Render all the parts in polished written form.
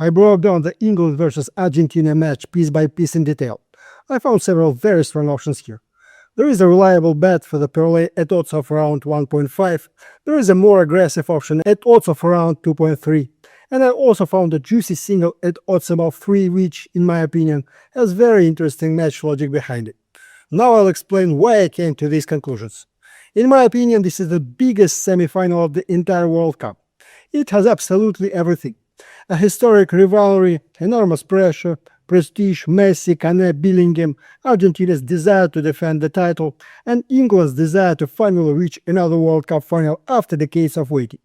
I broke down the England vs Argentina match piece by piece in detail. I found several very strong options here. There is a reliable bet for the parlay at odds of around 1.5. There is a more aggressive option at odds of around 2.3. And I also found a juicy single at odds above 3, which, in my opinion, has very interesting match logic behind it. Now I'll explain why I came to these conclusions. In my opinion, this is the biggest semifinal of the entire World Cup. It has absolutely everything. A historic rivalry, enormous pressure, prestige, Messi, Kane, Bellingham, Argentina's desire to defend the title, and England's desire to finally reach another World Cup final after decades of waiting.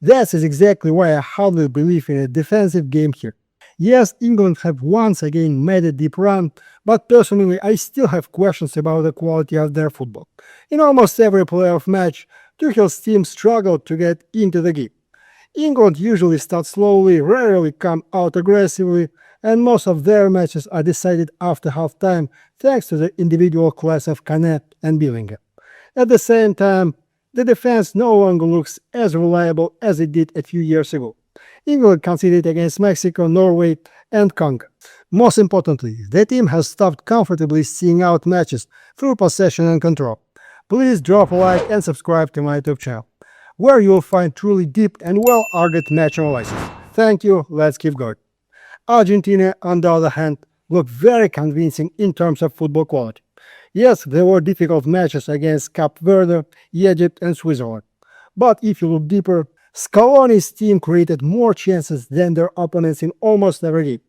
That is exactly why I hardly believe in a defensive game here. Yes, England have once again made a deep run, but personally I still have questions about the quality of their football. In almost every playoff match, Tuchel's team struggled to get into the game. England usually starts slowly, rarely come out aggressively, and most of their matches are decided after half-time thanks to the individual class of Kane and Bellingham. At the same time, the defense no longer looks as reliable as it did a few years ago. England conceded against Mexico, Norway, and Congo. Most importantly, the team has stopped comfortably seeing out matches through possession and control. Please drop a like and subscribe to my YouTube channel, where you'll find truly deep and well-argued match analysis. Thank you, let's keep going. Argentina, on the other hand, looked very convincing in terms of football quality. Yes, there were difficult matches against Cape Verde, Egypt, and Switzerland. But if you look deeper, Scaloni's team created more chances than their opponents in almost every game.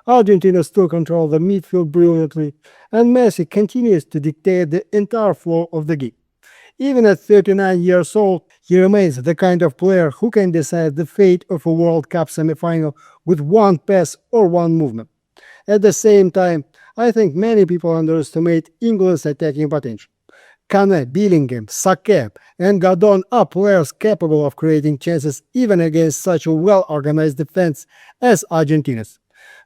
Argentina still controlled the midfield brilliantly, and Messi continues to dictate the entire flow of the game. Even at 39 years old, he remains the kind of player who can decide the fate of a World Cup semifinal with one pass or one movement. At the same time, I think many people underestimate England's attacking potential. Kane, Bellingham, Saka, and Gordon are players capable of creating chances even against such a well-organized defense as Argentina's,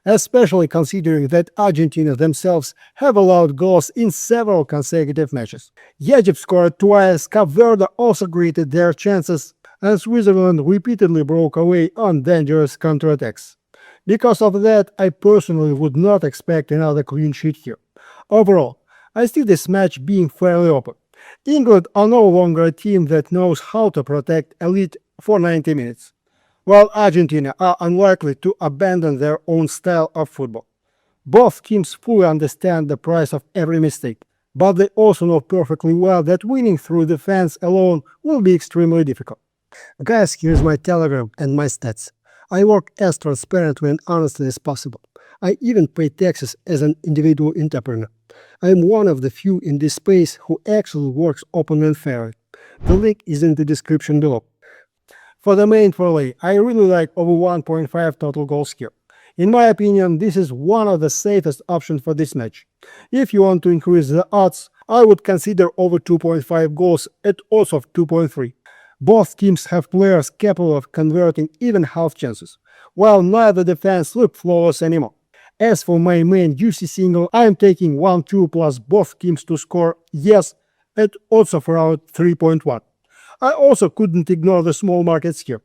especially considering that Argentina themselves have allowed goals in several consecutive matches. Egypt scored twice, Cape Verde also created their chances, and Switzerland repeatedly broke away on dangerous counterattacks. Because of that, I personally would not expect another clean sheet here. Overall, I see this match being fairly open. England are no longer a team that knows how to protect a lead for 90 minutes, while Argentina are unlikely to abandon their own style of football. Both teams fully understand the price of every mistake, but they also know perfectly well that winning through defense alone will be extremely difficult. Guys, here's my Telegram and my stats. I work as transparently and honestly as possible. I even pay taxes as an individual entrepreneur. I am one of the few in this space who actually works openly and fairly. The link is in the description below. For the main parlay, I really like over 1.5 total goals here. In my opinion, this is one of the safest options for this match. If you want to increase the odds, I would consider over 2.5 goals at odds of 2.3. Both teams have players capable of converting even half chances, while neither defense look flawless anymore. As for my main juicy single, I am taking 1-2 plus both teams to score yes at odds of around 3.1. I also couldn't ignore the small markets here.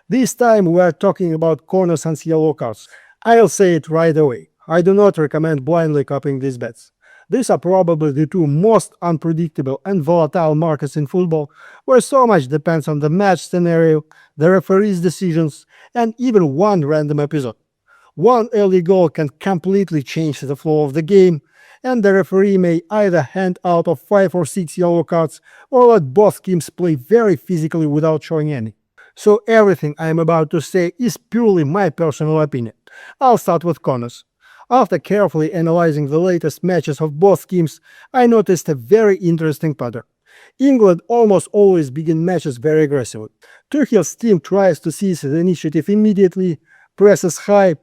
This time we are talking about corners and yellow cards. I'll say it right away. I do not recommend blindly copying these bets. These are probably the two most unpredictable and volatile markets in football, where so much depends on the match scenario, the referee's decisions, and even one random episode. One early goal can completely change the flow of the game, and the referee may either hand out of 5 or 6 yellow cards or let both teams play very physically without showing any. So everything I am about to say is purely my personal opinion. I'll start with corners. After carefully analyzing the latest matches of both teams, I noticed a very interesting pattern. England almost always begin matches very aggressively. Tuchel's team tries to seize the initiative immediately, presses high,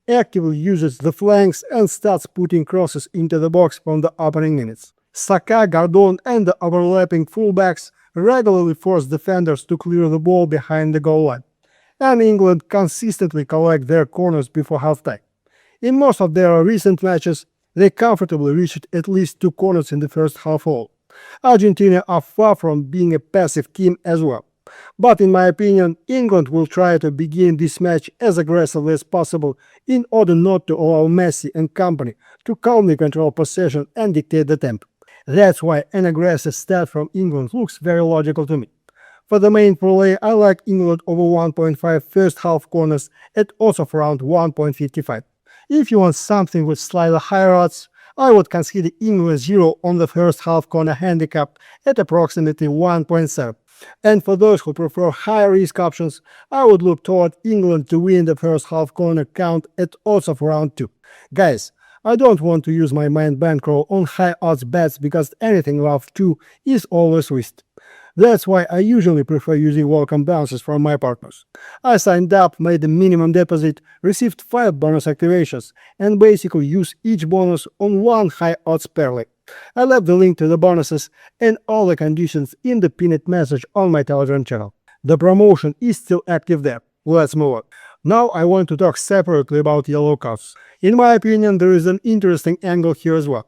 actively uses the flanks and starts putting crosses into the box from the opening minutes. Saka, Gordon and the overlapping fullbacks regularly force defenders to clear the ball behind the goal line, and England consistently collect their corners before halftime. In most of their recent matches, they comfortably reached at least 2 corners in the first half all. Argentina are far from being a passive team as well. But in my opinion, England will try to begin this match as aggressively as possible in order not to allow Messi and company to calmly control possession and dictate the tempo. That's why an aggressive start from England looks very logical to me. For the main parlay, I like England over 1.5 first half corners at odds of around 1.55. If you want something with slightly higher odds, I would consider England 0 on the first half corner handicap at approximately 1.7. And for those who prefer higher risk options, I would look toward England to win the first half corner count at odds of around 2. Guys, I don't want to use my main bankroll on high odds bets because anything above 2 is always risky. That's why I usually prefer using welcome bounces from my partners. I signed up, made a minimum deposit, received 5 bonus activations, and basically use each bonus on one high odds parlay. I left the link to the bonuses and all the conditions in the pinned message on my Telegram channel. The promotion is still active there. Let's move on. Now I want to talk separately about yellow cards. In my opinion, there is an interesting angle here as well.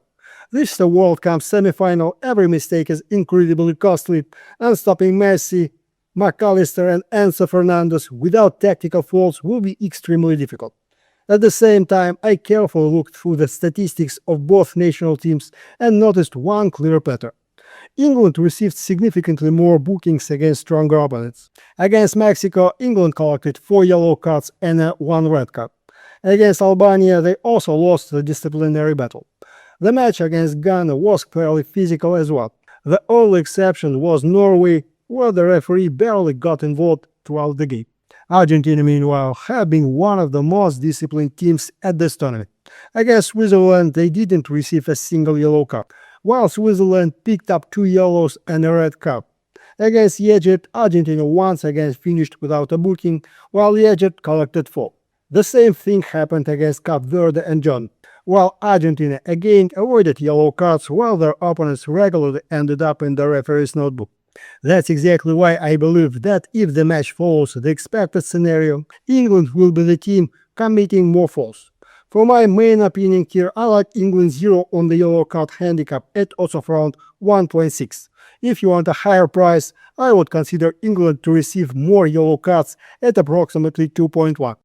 This is a World Cup semifinal, every mistake is incredibly costly, and stopping Messi, McAllister and Enzo Fernandez without tactical faults will be extremely difficult. At the same time, I carefully looked through the statistics of both national teams and noticed one clear pattern. England received significantly more bookings against stronger opponents. Against Mexico, England collected 4 yellow cards and 1 red card. Against Albania, they also lost the disciplinary battle. The match against Ghana was fairly physical as well. The only exception was Norway, where the referee barely got involved throughout the game. Argentina, meanwhile, have been one of the most disciplined teams at this tournament. Against Switzerland, they didn't receive a single yellow card, while Switzerland picked up 2 yellows and a red card. Against Egypt, Argentina once again finished without a booking, while Egypt collected 4. The same thing happened against Cape Verde and John, while Argentina again avoided yellow cards while their opponents regularly ended up in the referee's notebook. That's exactly why I believe that if the match follows the expected scenario, England will be the team committing more fouls. For my main opinion here, I like England 0 on the yellow card handicap at odds of around 1.6. If you want a higher price, I would consider England to receive more yellow cards at approximately 2.1.